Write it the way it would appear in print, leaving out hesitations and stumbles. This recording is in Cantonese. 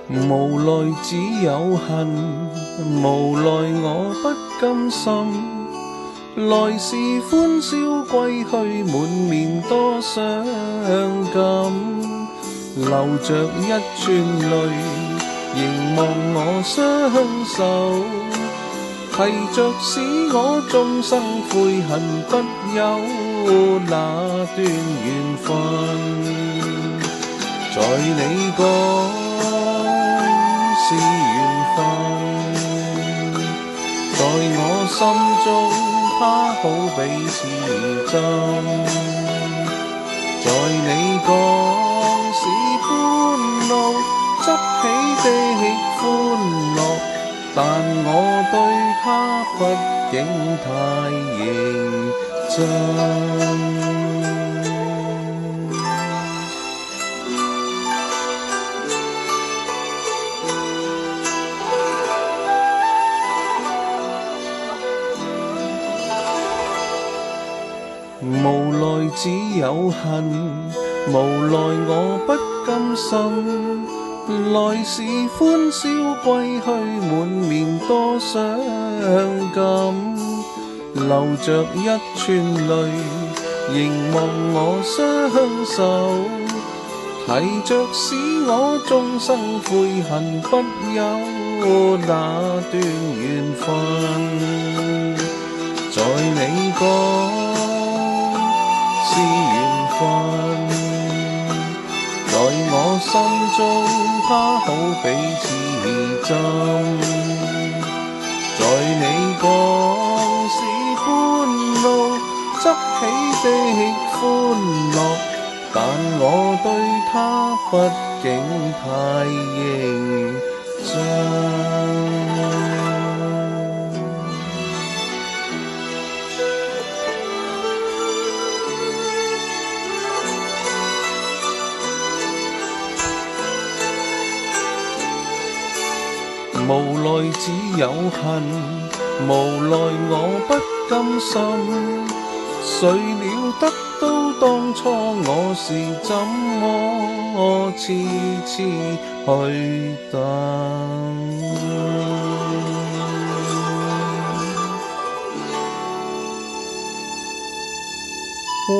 無奈只有恨，無奈我不甘心。來時歡笑歸去，滿面多傷感。流着一串淚，凝望我雙手，提着使我終生悔恨不休那段緣分。在你講是緣分，在我心中它好比刺針。在你講是歡樂，執起的歡樂，但我對它畢竟太認真。無奈只有恨，無奈我不甘心。來時歡笑歸去，滿面多傷感。流着一串淚，凝望我雙手，提着使我終生悔恨不休那段緣分。在你講是緣分，在我心中它好比刺針。在你講是歡樂，執起的歡樂，但我對它畢竟太認真。無奈只有恨，無奈我不甘心。誰料得到當初我是怎麼痴痴去等。為